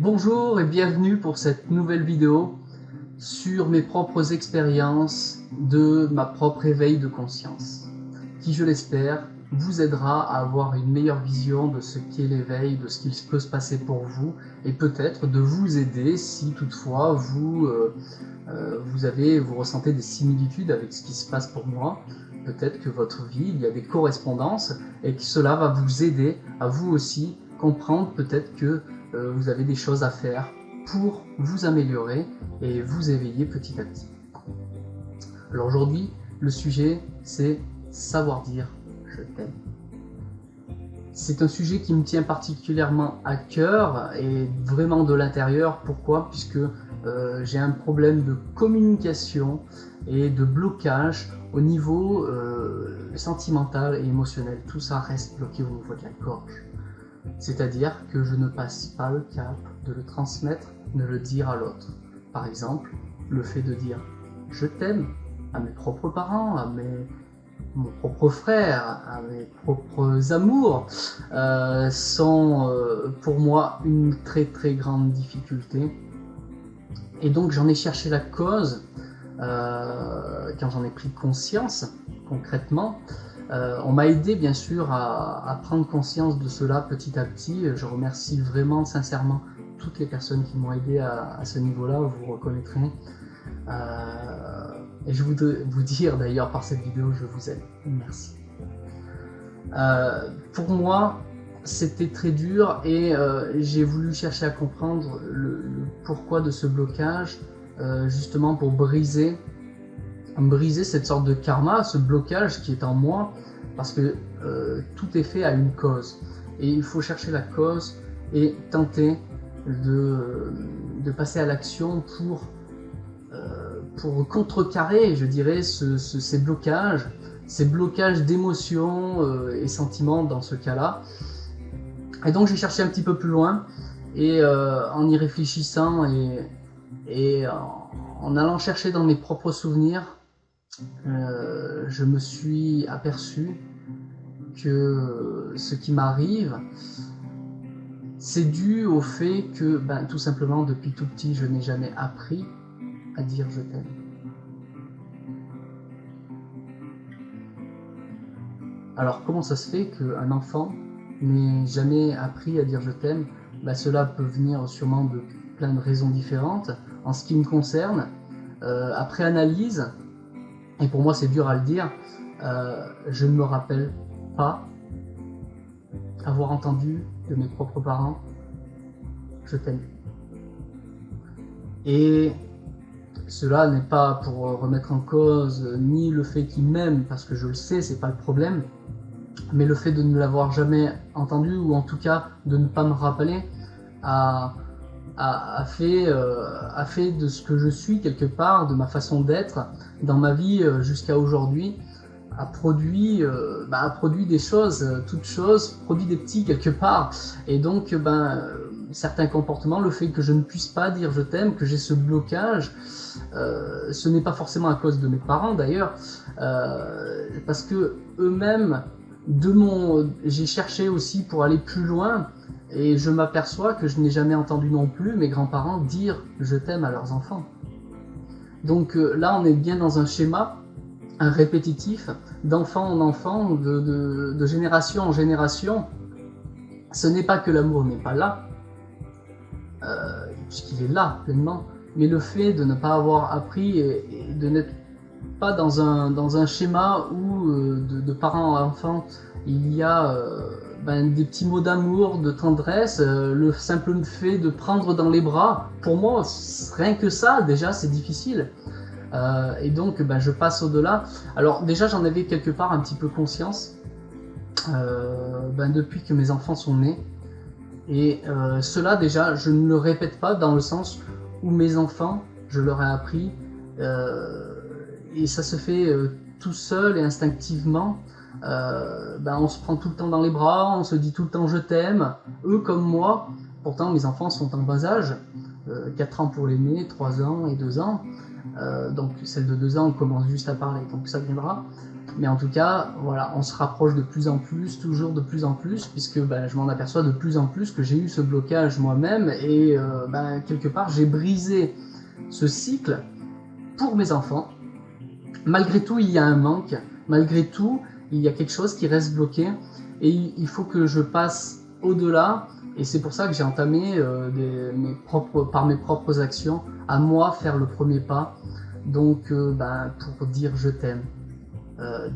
Bonjour et bienvenue pour cette nouvelle vidéo sur mes propres expériences de ma propre éveil de conscience, qui, je l'espère, vous aidera à avoir une meilleure vision de ce qu'est l'éveil, de ce qu'il peut se passer pour vous, et peut-être de vous aider si toutefois vous ressentez des similitudes avec ce qui se passe pour moi. Peut-être que votre vie, il y a des correspondances et que cela va vous aider à vous aussi comprendre peut-être que vous avez des choses à faire pour vous améliorer et vous éveiller petit à petit. Alors aujourd'hui, le sujet, c'est savoir dire « je t'aime ». C'est un sujet qui me tient particulièrement à cœur et vraiment de l'intérieur. Pourquoi? Puisque j'ai un problème de communication et de blocage au niveau sentimental et émotionnel. Tout ça reste bloqué au niveau de la gorge. C'est-à-dire que je ne passe pas le cap de le transmettre, de le dire à l'autre. Par exemple, le fait de dire « je t'aime » à mes propres parents, à mon propre frère, à mes propres amours, sont pour moi une très très grande difficulté. Et donc j'en ai cherché la cause quand j'en ai pris conscience concrètement. On m'a aidé bien sûr à prendre conscience de cela petit à petit. Je remercie vraiment sincèrement toutes les personnes qui m'ont aidé à ce niveau-là, vous reconnaîtrez. Et je voudrais vous dire d'ailleurs par cette vidéo, je vous aime. Merci. Pour moi, c'était très dur et j'ai voulu chercher à comprendre le pourquoi de ce blocage, justement pour briser cette sorte de karma, ce blocage qui est en moi, parce que tout est fait à une cause. Et il faut chercher la cause et tenter de passer à l'action pour contrecarrer, je dirais, ces blocages d'émotions et sentiments dans ce cas-là. Et donc j'ai cherché un petit peu plus loin, et en y réfléchissant et en allant chercher dans mes propres souvenirs, je me suis aperçu que ce qui m'arrive, c'est dû au fait que, tout simplement, depuis tout petit, je n'ai jamais appris à dire je t'aime. Alors comment ça se fait qu'un enfant n'ait jamais appris à dire je t'aime? Cela peut venir sûrement de plein de raisons différentes. En ce qui me concerne, après analyse, et pour moi c'est dur à le dire, je ne me rappelle pas avoir entendu de mes propres parents « je t'aime ». Et cela n'est pas pour remettre en cause ni le fait qu'ils m'aiment, parce que je le sais, c'est pas le problème, mais le fait de ne l'avoir jamais entendu, ou en tout cas de ne pas me rappeler, a fait de ce que je suis quelque part, de ma façon d'être dans ma vie jusqu'à aujourd'hui, a produit des choses, toutes choses, produit des petits quelque part. Et donc certains comportements, le fait que je ne puisse pas dire je t'aime, que j'ai ce blocage, ce n'est pas forcément à cause de mes parents d'ailleurs, parce que eux-mêmes, j'ai cherché aussi pour aller plus loin, et je m'aperçois que je n'ai jamais entendu non plus mes grands-parents dire « je t'aime » à leurs enfants. Donc là, on est bien dans un schéma, un répétitif, d'enfant en enfant, de génération en génération. Ce n'est pas que l'amour n'est pas là, puisqu'il est là pleinement, mais le fait de ne pas avoir appris et de n'être pas dans un schéma où de parents à enfants, il y a des petits mots d'amour, de tendresse, le simple fait de prendre dans les bras, pour moi, rien que ça, déjà, c'est difficile. Et donc, je passe au-delà. Alors déjà, j'en avais quelque part un petit peu conscience, depuis que mes enfants sont nés. Et cela, déjà, je ne le répète pas dans le sens où mes enfants, je leur ai appris, et ça se fait tout seul et instinctivement. On se prend tout le temps dans les bras, on se dit tout le temps je t'aime, eux comme moi. Pourtant mes enfants sont en bas âge, 4 ans pour l'aîné, 3 ans et 2 ans, donc celle de 2 ans on commence juste à parler, donc ça viendra. Mais en tout cas, voilà, on se rapproche de plus en plus, toujours de plus en plus, puisque je m'en aperçois de plus en plus que j'ai eu ce blocage moi-même et quelque part j'ai brisé ce cycle pour mes enfants. Malgré tout, il y a un manque, malgré tout, il y a quelque chose qui reste bloqué et il faut que je passe au-delà. Et c'est pour ça que j'ai entamé par mes propres actions, à moi faire le premier pas. Donc pour dire je t'aime.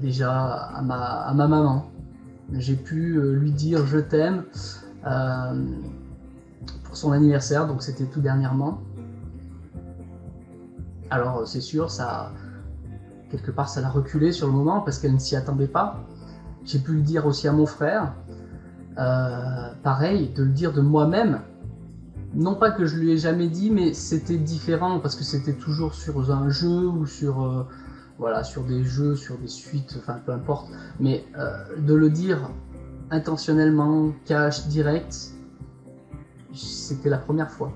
Déjà à ma maman, j'ai pu lui dire je t'aime pour son anniversaire, donc c'était tout dernièrement. Alors c'est sûr, ça quelque part ça l'a reculé sur le moment parce qu'elle ne s'y attendait pas. J'ai pu le dire aussi à mon frère, pareil, de le dire de moi-même. Non pas que je lui ai jamais dit, mais c'était différent parce que c'était toujours sur un jeu ou sur sur des jeux, sur des suites, enfin peu importe. Mais de le dire intentionnellement, cash, direct, c'était la première fois.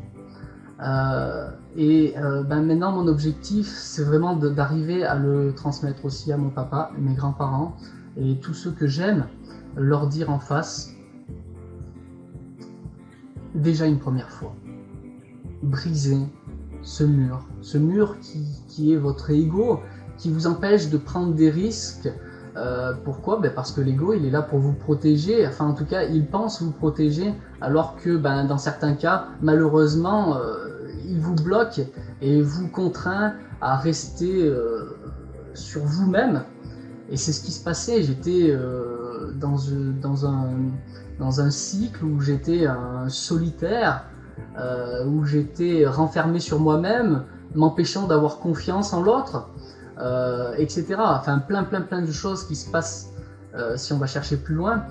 Maintenant mon objectif c'est vraiment d'arriver à le transmettre aussi à mon papa, mes grands-parents et tous ceux que j'aime, leur dire en face déjà une première fois. Briser ce mur qui est votre ego, qui vous empêche de prendre des risques. Pourquoi ? Parce que l'ego il est là pour vous protéger, enfin en tout cas il pense vous protéger, alors que dans certains cas malheureusement il vous bloque et vous contraint à rester sur vous-même. Et c'est ce qui se passait, j'étais dans un cycle où j'étais un solitaire, où j'étais renfermé sur moi-même, m'empêchant d'avoir confiance en l'autre. Etc. Enfin, plein de choses qui se passent si on va chercher plus loin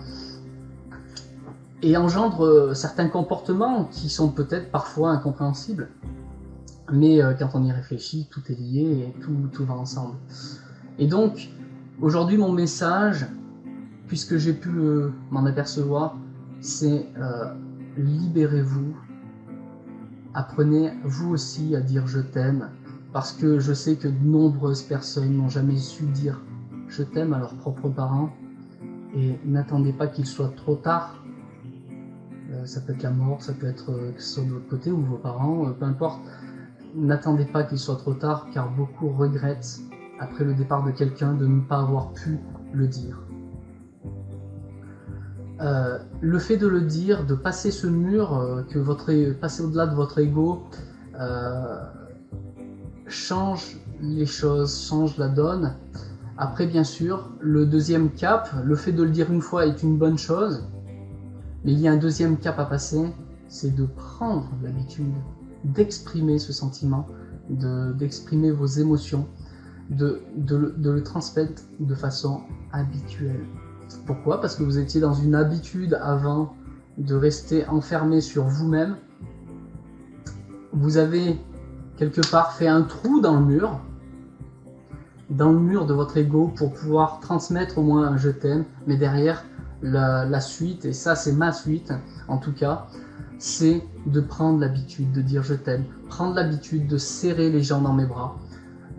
et engendre certains comportements qui sont peut-être parfois incompréhensibles, mais quand on y réfléchit, tout est lié et tout va ensemble. Et donc, aujourd'hui, mon message, puisque j'ai pu m'en apercevoir, c'est libérez-vous, apprenez vous aussi à dire je t'aime. Parce que je sais que de nombreuses personnes n'ont jamais su dire « je t'aime » à leurs propres parents. Et n'attendez pas qu'il soit trop tard. Ça peut être la mort, ça peut être que ce soit de l'autre côté ou vos parents, peu importe. N'attendez pas qu'il soit trop tard, car beaucoup regrettent, après le départ de quelqu'un, de ne pas avoir pu le dire. Le fait de le dire, de passer ce mur, passer au-delà de votre ego, change les choses, change la donne. Après, bien sûr, le deuxième cap, le fait de le dire une fois est une bonne chose, mais il y a un deuxième cap à passer, c'est de prendre l'habitude d'exprimer ce sentiment, d'exprimer vos émotions, de le transmettre de façon habituelle. Pourquoi ? Parce que vous étiez dans une habitude avant de rester enfermé sur vous-même. Vous avez quelque part fait un trou dans le mur de votre ego pour pouvoir transmettre au moins un je t'aime, mais derrière la suite, et ça c'est ma suite en tout cas, c'est de prendre l'habitude de dire je t'aime, prendre l'habitude de serrer les gens dans mes bras,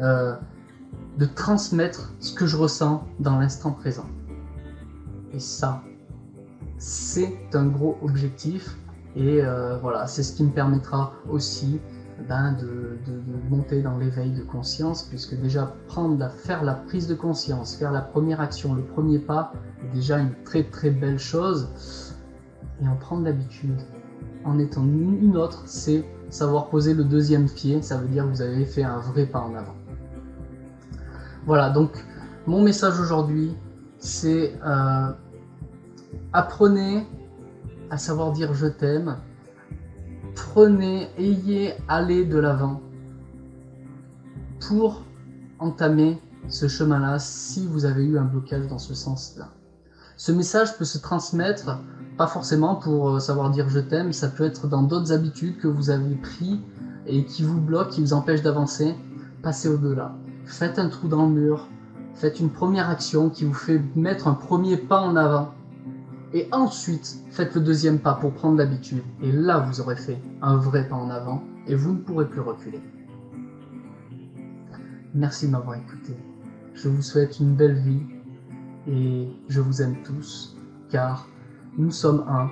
de transmettre ce que je ressens dans l'instant présent. Et ça, c'est un gros objectif et c'est ce qui me permettra aussi de monter dans l'éveil de conscience, puisque déjà faire la prise de conscience, faire la première action, le premier pas est déjà une très très belle chose, et en prendre l'habitude en étant une autre, c'est savoir poser le deuxième pied, ça veut dire que vous avez fait un vrai pas en avant. Voilà, donc mon message aujourd'hui c'est apprenez à savoir dire je t'aime. Allez de l'avant pour entamer ce chemin-là si vous avez eu un blocage dans ce sens-là. Ce message peut se transmettre, pas forcément pour savoir dire je t'aime, ça peut être dans d'autres habitudes que vous avez pris et qui vous bloquent, qui vous empêchent d'avancer. Passez au-delà. Faites un trou dans le mur, faites une première action qui vous fait mettre un premier pas en avant. Et ensuite, faites le deuxième pas pour prendre l'habitude. Et là, vous aurez fait un vrai pas en avant et vous ne pourrez plus reculer. Merci de m'avoir écouté. Je vous souhaite une belle vie et je vous aime tous, car nous sommes un.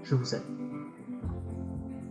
Je vous aime.